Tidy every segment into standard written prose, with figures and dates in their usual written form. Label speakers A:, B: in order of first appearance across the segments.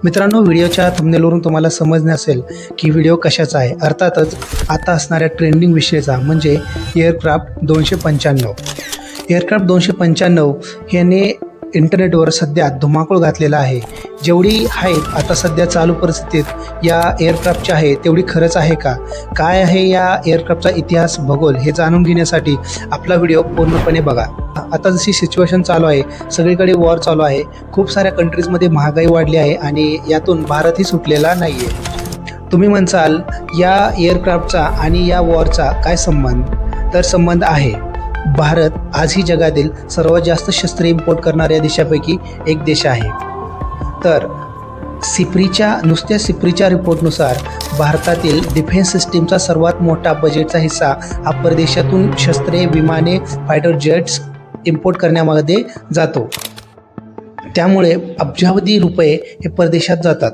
A: मित्रांनो, व्हिडिओच्या थंबनेलवरून तुम्हाला समजणे असेल की व्हिडिओ कशाचा आहे. अर्थातच आता असणाऱ्या ट्रेंडिंग विषयाचा म्हणजे एअरक्राफ्ट 295. एअरक्राफ्ट 295 ह्याने इंटरनेटवर सध्या धुमाकूळ घातलेला आहे. जेवढी हाईप आता सध्या चालू परिस्थितीत या एअरक्राफ्टची आहे तेवढी खरंच आहे का? काय आहे या एअरक्राफ्टचा इतिहास, भूगोल हे जाणून घेण्यासाठी आपला व्हिडिओ पूर्णपणे बघा. आता जशी सिच्युएशन चालू आहे, सगळीकडे वॉर चालू आहे, खूप साऱ्या कंट्रीजमध्ये महागाई वाढली आहे आणि यातून भारतही सुटलेला नाही आहे. तुम्ही म्हणसाल या एअरक्राफ्टचा आणि या वॉरचा काय संबंध? तर संबंध आहे. भारत आजही जगातील सर्वात जास्त शस्त्रे इम्पोर्ट करणाऱ्या देशापैकी एक देश आहे. तर नुसत्या सिप्रीच्या रिपोर्टनुसार भारतातील डिफेन्स सिस्टीमचा सर्वात मोठा बजेटचा हिस्सा हा परदेशातून शस्त्रे, विमाने, फायटर जेट्स इम्पोर्ट करण्यामध्ये जातो. त्यामुळे अब्जावधी रुपये हे परदेशात जातात.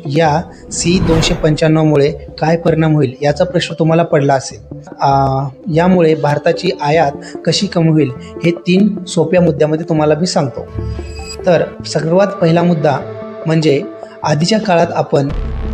A: या C-295मुळे काय परिणाम होईल याचा प्रश्न तुम्हाला पडला असेल. यामुळे भारताची आयात कशी कमी होईल हे 3 सोप्या मुद्द्यामध्ये तुम्हाला मी सांगतो. तर सर्वात पहिला मुद्दा म्हणजे आधीच्या काळात आपण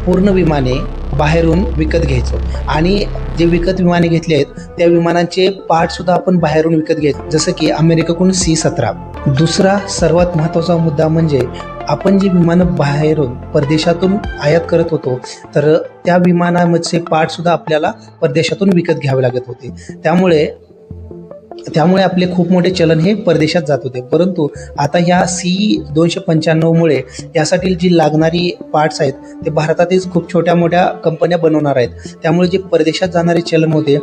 A: पूर्ण विमाने बाहेरून विकत घ्यायचो आणि जे विकत विमाने घेतले आहेत त्या विमानांचे पार्टसुद्धा आपण बाहेरून विकत घ्यायचो, जसं की अमेरिकेकडून C-17. दुसरा सर्वात महत्त्वाचा मुद्दा म्हणजे आपण जी विमानं बाहेरून परदेशातून आयात करत होतो तर त्या विमानाचे पार्टसुद्धा आपल्याला परदेशातून विकत घ्यावे लागत होते. त्यामुळे आपले खूप मोठे चलन हे परदेशात जात होते. परंतु आता ह्या C-295मुळे यासाठी जी लागणारी पार्ट्स आहेत ते भारतातच खूप छोट्या मोठ्या कंपन्या बनवणार आहेत. त्यामुळे जे परदेशात जाणारे चलन होते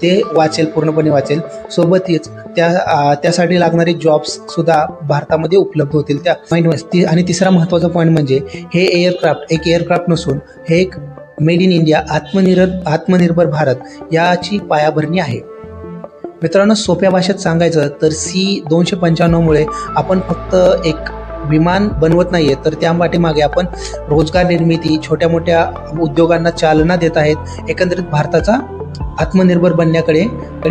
A: ते पूर्णपणे वाचेल. सोबतच त्यासाठी लागणारे जॉब्ससुद्धा भारतामध्ये उपलब्ध होतील. आणि तिसरा महत्त्वाचा पॉईंट म्हणजे हे एक एअरक्राफ्ट नसून हे एक मेड इन इंडिया आत्मनिर्भर भारत याची पायाभरणी आहे. मित्रांनो, सोप्या भाषेत सांगायचं तर C-295मुळे आपण फक्त एक विमान बनवत नाही आहे तर त्या पाठीमागे आपण रोजगार निर्मिती, छोट्या मोठ्या उद्योगांना चालना देत आहेत. एकंदरीत भारताचा आत्मनिर्भर बनण्याकडे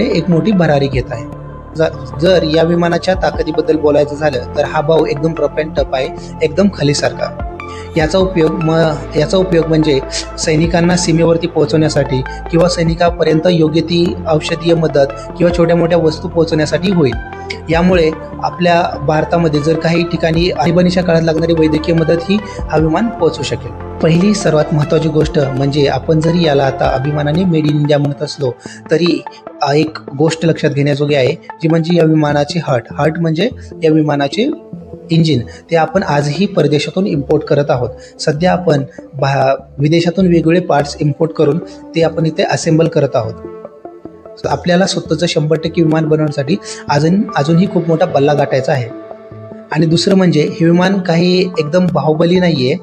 A: एक मोठी भरारी घेत आहे. जर या विमानाच्या ताकदीबद्दल बोलायचं झालं तर हा भाऊ एकदम रफ अँड टफ आहे, एकदम खालीसारखा. याचा उपयोग म्हणजे सैनिकांना सीमेवरती पोहोचवण्यासाठी किंवा सैनिकांपर्यंत योग्य ती औषधीय मदत किंवा छोट्या मोठ्या वस्तू पोहोचवण्यासाठी होईल. यामुळे आपल्या भारतामध्ये जर काही ठिकाणी आणीबाणीच्या काळात लागणारी वैद्यकीय मदत ही हा विमान पोहोचू शकेल. पहिली सर्वात महत्त्वाची गोष्ट म्हणजे आपण जरी याला आता अभिमानाने मेड इन इंडिया म्हणत असलो तरी एक गोष्ट लक्षात घेण्याजोगी आहे, जी म्हणजे या विमानाचे हार्ट म्हणजे या विमानाचे इंजिन ते आपण आजही परदेशातून इम्पोर्ट करत आहोत. सध्या आपण विदेशातून वेगवेगळे पार्ट्स इम्पोर्ट करून ते आपण इथे असेंबल करत आहोत. आपल्याला स्वतःचं 100% विमान बनवण्यासाठी अजूनही खूप मोठा पल्ला गाठायचा आहे. आणि दुसरं म्हणजे हे विमान काही एकदम बाहुबली नाही आहे,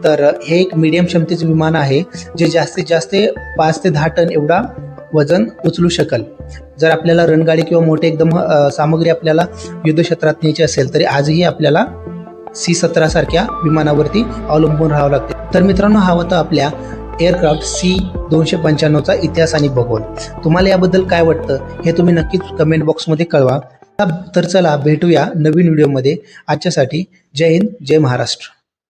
A: तर हे एक मीडियम क्षमतेचं विमान आहे जे जास्तीत जास्त 5 ते 10 टन एवढा वजन उचलू शकेल. जर आपल्याला रणगाडी किंवा मोठे एकदम सामग्री आपल्याला युद्धक्षेत्रात न्यायची असेल तरी आजही आपल्याला C-17 सारख्या विमानावरती अवलंबून राहावं लागते. तर मित्रांनो, हा होता आपल्या एअरक्राफ्ट C-295चा इतिहास आणि भूगोल. तुम्हाला याबद्दल काय वाटतं हे तुम्ही नक्कीच कमेंट बॉक्समध्ये कळवा. तर चला भेटूया नवीन व्हिडिओमध्ये. आजच्यासाठी जय हिंद, जय महाराष्ट्र.